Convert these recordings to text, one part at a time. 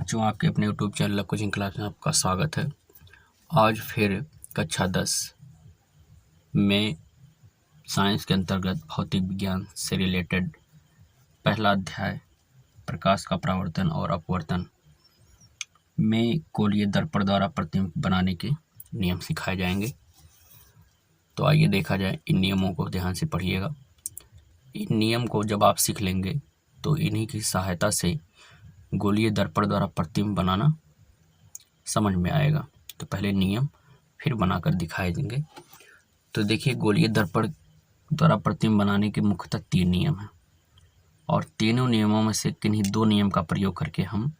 बच्चों, आपके अपने यूट्यूब चैनल कोचिंग क्लास में आपका स्वागत है। आज फिर कक्षा 10 में साइंस के अंतर्गत भौतिक विज्ञान से रिलेटेड पहला अध्याय प्रकाश का परावर्तन और अपवर्तन में गोलीय दर्पण द्वारा प्रतिबिंब बनाने के नियम सिखाए जाएंगे। तो आइए देखा जाए, इन नियमों को ध्यान से पढ़िएगा। इन नियम को जब आप सीख लेंगे तो इन्हीं की सहायता से गोलीय दर्पण द्वारा प्रतिबिंब बनाना समझ में आएगा। तो पहले नियम फिर बनाकर दिखाए देंगे। तो देखिए, गोलीय दर्पण द्वारा प्रतिबिंब बनाने के मुख्यतः 3 नियम हैं और तीनों नियमों में से किन्हीं 2 नियम का प्रयोग करके हम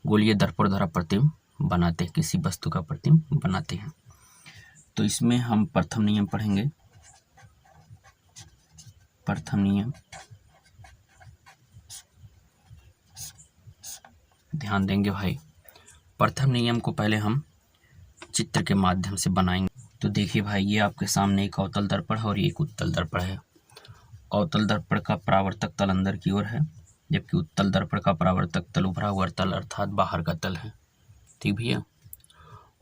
गोलीय दर्पण द्वारा प्रतिबिंब बनाते हैं, किसी वस्तु का प्रतिबिंब बनाते हैं। तो इसमें हम प्रथम नियम पढ़ेंगे। प्रथम नियम, ध्यान देंगे भाई। प्रथम नियम को पहले हम चित्र के माध्यम से बनाएंगे। तो देखिए भाई, ये आपके सामने एक अवतल दर्पण है और ये एक उत्तल दर्पण है। अवतल दर्पण का परावर्तक तल अंदर की ओर है, जबकि उत्तल दर्पण का परावर्तक तल उभरा हुआ तल अर्थात बाहर का तल है। ठीक भैया।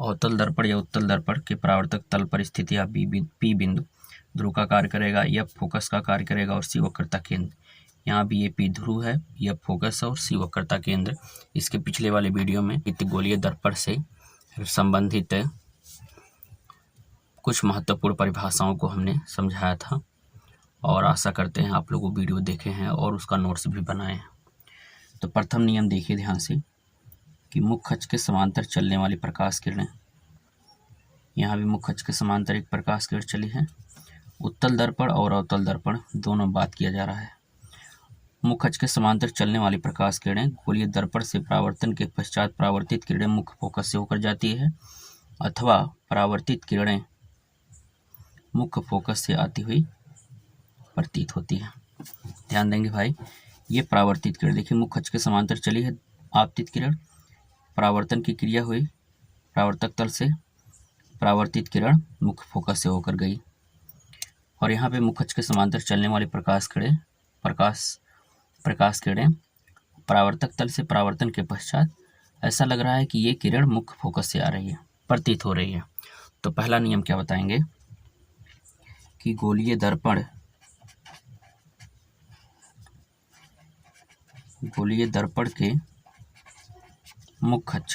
अवतल दर्पण या उत्तल दर्पण के परावर्तक तल पर स्थित या पी बिंदु ध्रुव का कार्य करेगा, एफ फोकस का कार्य करेगा और सी वक्रता केंद्र। यहाँ भी ये पी ध्रुव है, एफ फोकस और सी वक्रता केंद्र। इसके पिछले वाले वीडियो में गोलीय दर्पण से संबंधित कुछ महत्वपूर्ण परिभाषाओं को हमने समझाया था और आशा करते हैं आप लोग वो वीडियो देखे हैं और उसका नोट्स भी बनाए हैं। तो प्रथम नियम देखिए ध्यान से कि मुख्य अक्ष के समांतर चलने वाली प्रकाश किरणें, यहाँ भी मुख्य अक्ष के समांतर एक प्रकाश किरण चली है। उत्तल दर्पण और अवतल दर्पण दोनों बात किया जा रहा है। मुख्य अक्ष के समांतर चलने वाली प्रकाश किरणें गोलीय दर्पण से परावर्तन के पश्चात परावर्तित किरणें मुख्य फोकस से होकर जाती है अथवा परावर्तित किरणें मुख्य फोकस से आती हुई प्रतीत होती है। ध्यान देंगे भाई, ये परावर्तित किरण देखिए, मुख्य अक्ष के समांतर चली है आपतित किरण, परावर्तन की क्रिया हुई परावर्तक तल से, परावर्तित किरण मुख्य फोकस से होकर गई। और यहाँ पे मुख्य अक्ष के समांतर चलने वाली प्रकाश किरणें परावर्तक तल से परावर्तन के पश्चात ऐसा लग रहा है कि ये किरण मुख्य फोकस से आ रही है, प्रतीत हो रही है। तो पहला नियम क्या बताएंगे कि गोलीय दर्पण के मुख्य अक्ष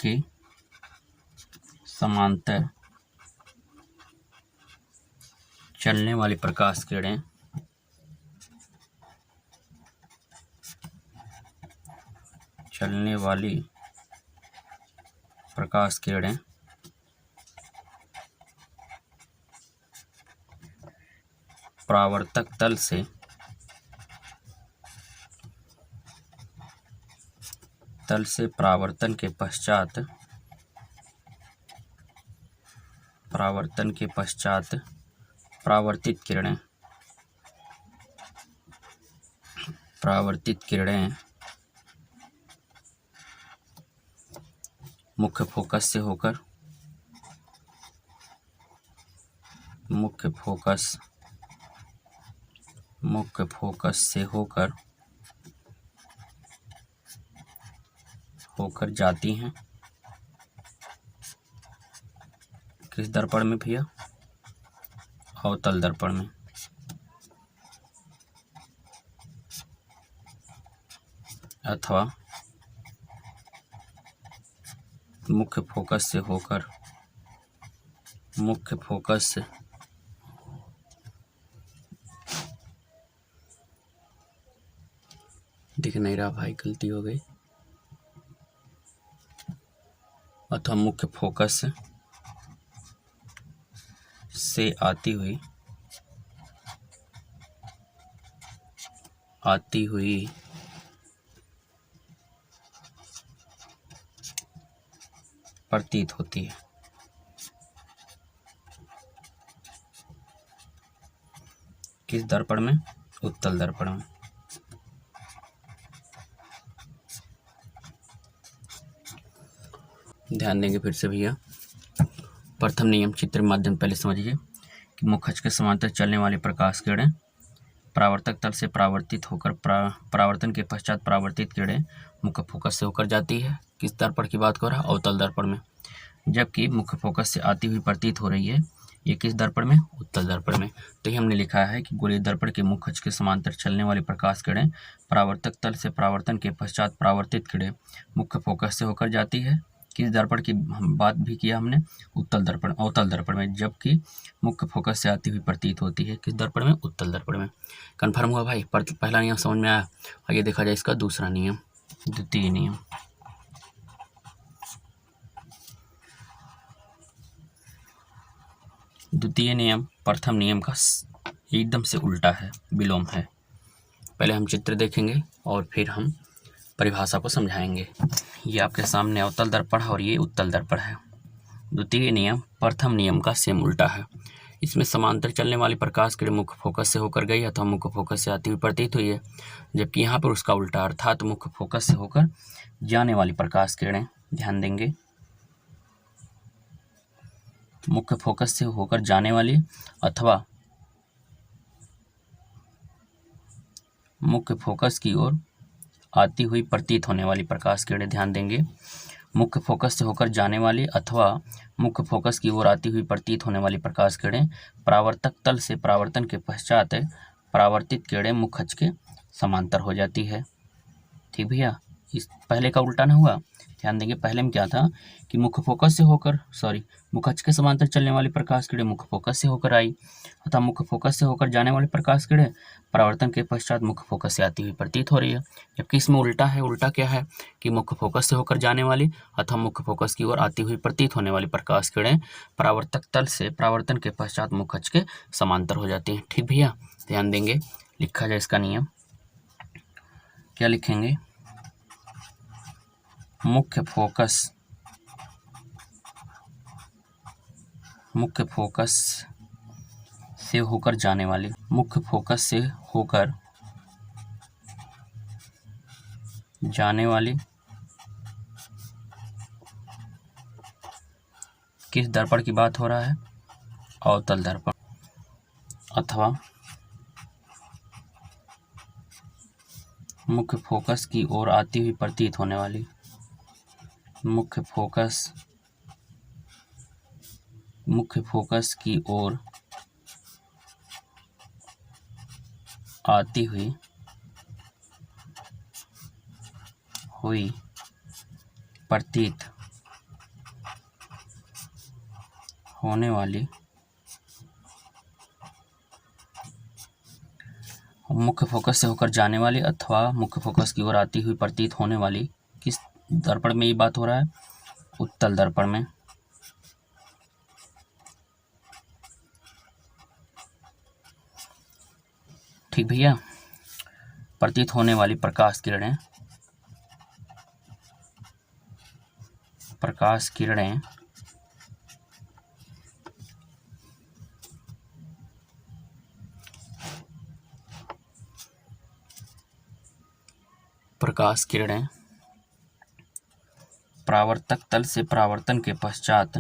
के समांतर चलने वाली प्रकाश किरणें परावर्तक तल से परावर्तन के पश्चात परावर्तित किरणें मुख्य फोकस से होकर जाती हैं। किस दर्पण में भैया? अवतल दर्पण में। अथवा मुख्य फोकस दिख नहीं रहा भाई, गलती हो गई। अथवा मुख्य फोकस से आती हुई प्रतीत होती है। किस दर्पण में? उत्तल दर्पण में। ध्यान देंगे फिर से भैया। प्रथम नियम चित्र माध्यम पहले समझिए कि मुख्य अक्ष के समांतर चलने वाली प्रकाश किरणें परावर्तक तल से परावर्तित होकर परावर्तन के पश्चात परावर्तित किरणें मुख्य फोकस से होकर जाती है। किस दर्पण की बात कर रहा है? अवतल दर्पण में। जबकि मुख्य फोकस से आती हुई प्रतीत हो रही है, ये किस दर्पण में? उत्तल दर्पण में। तो ये हमने लिखा है कि गोलीय दर्पण के मुख्य अक्ष के समांतर चलने वाली प्रकाश किरणें परावर्तक तल से परावर्तन के पश्चात परावर्तित किरणें मुख्य फोकस से होकर जाती है। किस दर्पण की बात भी किया हमने? उत्तल दर्पण, अवतल दर्पण में। जबकि मुख्य फोकस से आती हुई प्रतीत होती है किस दर्पण में? उत्तल दर्पण में। कन्फर्म हुआ भाई? पहला नियम समझ में आया। आइए देखा जाए इसका दूसरा नियम, द्वितीय नियम। द्वितीय नियम प्रथम नियम का एकदम से उल्टा है, विलोम है। पहले हम चित्र देखेंगे और फिर हम परिभाषा को समझाएंगे। ये आपके सामने अवतल दर्पण है और ये उत्तल दर्पण है। द्वितीय नियम प्रथम नियम का सेम उल्टा है। इसमें समांतर चलने वाली प्रकाश किरण मुख्य फोकस से होकर गई अथवा मुख्य फोकस से आती हुई प्रतीत हुई है, जबकि यहाँ पर उसका उल्टा, अर्थात मुख्य फोकस से होकर जाने वाली प्रकाश किरणें, ध्यान देंगे, मुख्य फोकस से होकर जाने वाली अथवा मुख्य फोकस की ओर आती हुई प्रतीत होने वाली प्रकाश किरणें, ध्यान देंगे, मुख्य फोकस से होकर जाने वाली अथवा मुख्य फोकस की ओर आती हुई प्रतीत होने वाली प्रकाश किरणें परावर्तक तल से परावर्तन के पश्चात परावर्तित किरणें मुख्य अक्ष के समांतर हो जाती है। ठीक भैया, इस पहले का उल्टा ना हुआ। ध्यान देंगे, पहले में क्या था कि मुख्य फोकस से होकर मुख्य अक्ष के समांतर चलने वाली प्रकाश किरणें मुख्य फोकस से होकर आई अथवा मुख्य फोकस से होकर जाने वाली प्रकाश किरणें परावर्तन के पश्चात मुख्य फोकस से आती हुई प्रतीत हो रही है। जबकि इसमें उल्टा है। उल्टा क्या है कि मुख्य फोकस से होकर जाने वाली अथवा मुख्य फोकस की ओर आती हुई प्रतीत होने वाली प्रकाश किरणें परावर्तक तल से परावर्तन के पश्चात मुख्य अक्ष के समांतर हो जाती हैं। ठीक भैया, ध्यान देंगे, लिखा जाए इसका नियम। क्या लिखेंगे? मुख्य फोकस से होकर जाने वाली, मुख्य फोकस से होकर जाने वाली किस दर्पण की बात हो रहा है? अवतल दर्पण। अथवा मुख्य फोकस की ओर आती हुई प्रतीत होने वाली, मुख्य फोकस की ओर आती हुई प्रतीत होने वाली, मुख्य फोकस से होकर जाने वाली अथवा मुख्य फोकस की ओर आती हुई प्रतीत होने वाली किस दर्पण में ये बात हो रहा है? उत्तल दर्पण में। ठीक भैया, प्रतीत होने वाली प्रकाश किरणें परावर्तक तल से परावर्तन के पश्चात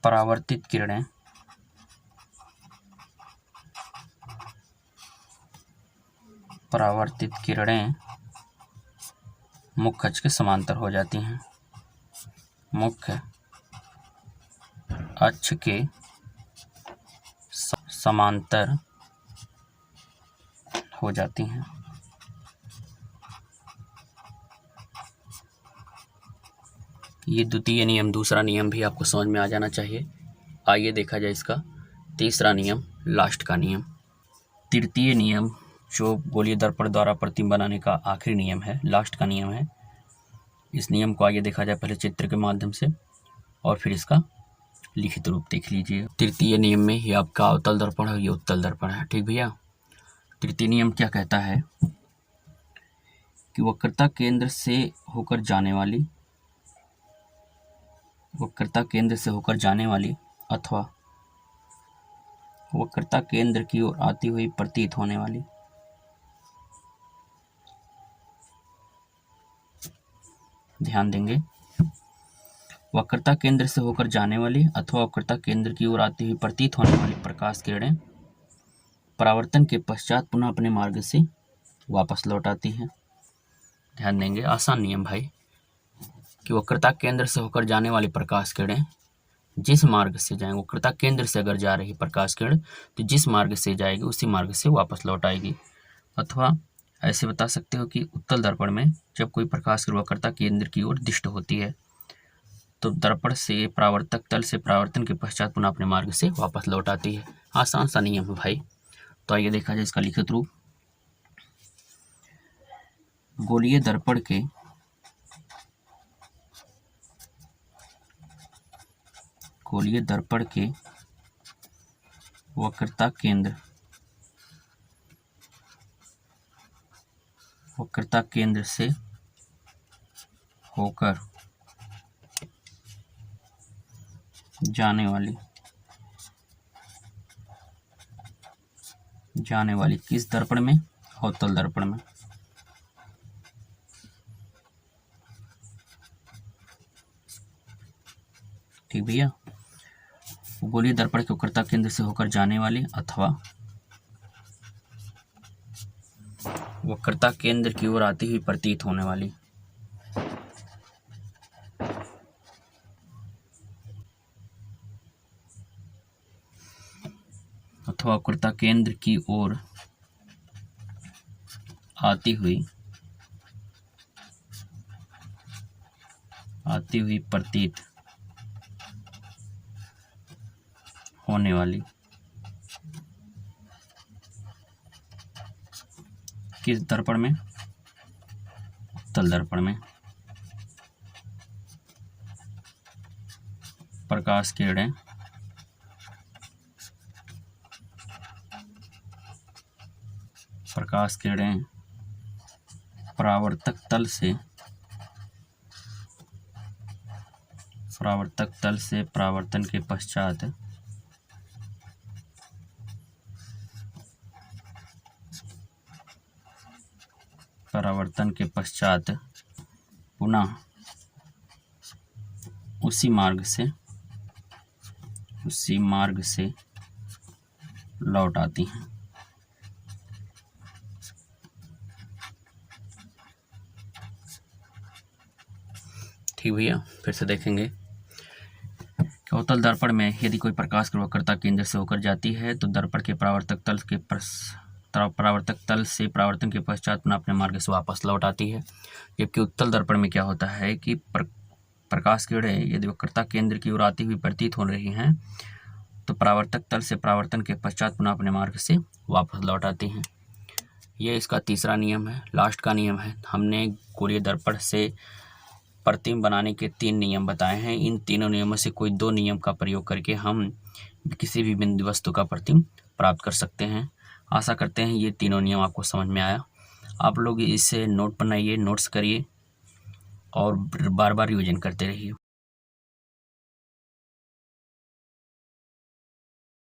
परावर्तित किरणें मुख्य अक्ष के समांतर हो जाती हैं, मुख्य अक्ष के समांतर हो जाती हैं। ये द्वितीय नियम। दूसरा नियम भी आपको समझ में आ जाना चाहिए। आइए देखा जाए इसका तीसरा नियम, लास्ट का नियम। तृतीय नियम जो गोलीय दर्पण द्वारा प्रतिबिंब बनाने का आखिरी नियम है, लास्ट का नियम है। इस नियम को आइए देखा जाए पहले चित्र के माध्यम से और फिर इसका लिखित रूप देख लीजिए। तृतीय नियम में ये आपका अवतल दर्पण है, ये उत्तल दर्पण है। ठीक भैया, तृतीय नियम क्या कहता है कि वक्रता केंद्र से होकर जाने वाली अथवा वक्रता केंद्र की ओर आती हुई प्रतीत होने वाली ध्यान देंगे। वक्रता केंद्र से होकर जाने वाली अथवा वक्रता केंद्र की ओर आती हुई प्रतीत होने वाली प्रकाश किरणें परावर्तन के पश्चात पुनः अपने मार्ग से वापस लौट आती हैं। ध्यान देंगे, आसान नियम भाई, कि वक्रता केंद्र से होकर जाने वाली प्रकाश किरणें जिस मार्ग से जाएंगे, वक्रता केंद्र से अगर जा रही प्रकाश किरण तो जिस मार्ग से जाएगी उसी मार्ग से वापस लौट आएगी। अथवा ऐसे बता सकते हो कि उत्तल दर्पण में जब कोई प्रकाश किरण वक्रता केंद्र की ओर दिष्ट होती है तो दर्पण से परावर्तक तल से परावर्तन के पश्चात पुनः अपने मार्ग से वापस लौट आती है। आसान सा नियम है भाई। तो आइए देखा जाए इसका लिखित रूप। गोलीय दर्पण के वक्रता केंद्र से होकर जाने वाली किस दर्पण में? अवतल दर्पण में। ठीक भैया, गोलीय दर्पण के वक्रता केंद्र से होकर जाने वाली अथवा वक्रता केंद्र की ओर आती हुई प्रतीत होने वाली अथवा वक्रता केंद्र की ओर आती हुई प्रतीत होने वाली किस दर्पण में? उत्तल दर्पण में। प्रकाश किरणें परावर्तक तल से परावर्तन के पश्चात पुनः उसी मार्ग से लौट आती हैं। ठीक भैया, फिर से देखेंगे। अवतल दर्पण में यदि कोई प्रकाश की वक्रता केंद्र से होकर जाती है तो दर्पण के परावर्तक तल से परावर्तन के पश्चात पुनः अपने मार्ग से वापस लौट आती है। जबकि उत्तल दर्पण में क्या होता है कि प्रकाश किरणें यदि वक्रता केंद्र की ओर आती हुई प्रतीत हो रही हैं तो परावर्तक तल से परावर्तन के पश्चात पुनः अपने मार्ग से वापस लौट आती हैं। ये इसका तीसरा नियम है, लास्ट का नियम है। हमने गोलीय दर्पण से प्रतिबिंब बनाने के 3 नियम बताए हैं। इन तीनों नियमों से कोई 2 नियम का प्रयोग करके हम किसी भी बिंदु वस्तु का प्रतिबिंब प्राप्त कर सकते हैं। आशा करते हैं ये तीनों नियम आपको समझ में आया। आप लोग इसे नोट बनाइए, नोट्स करिए और बार बार रिवीजन करते रहिए।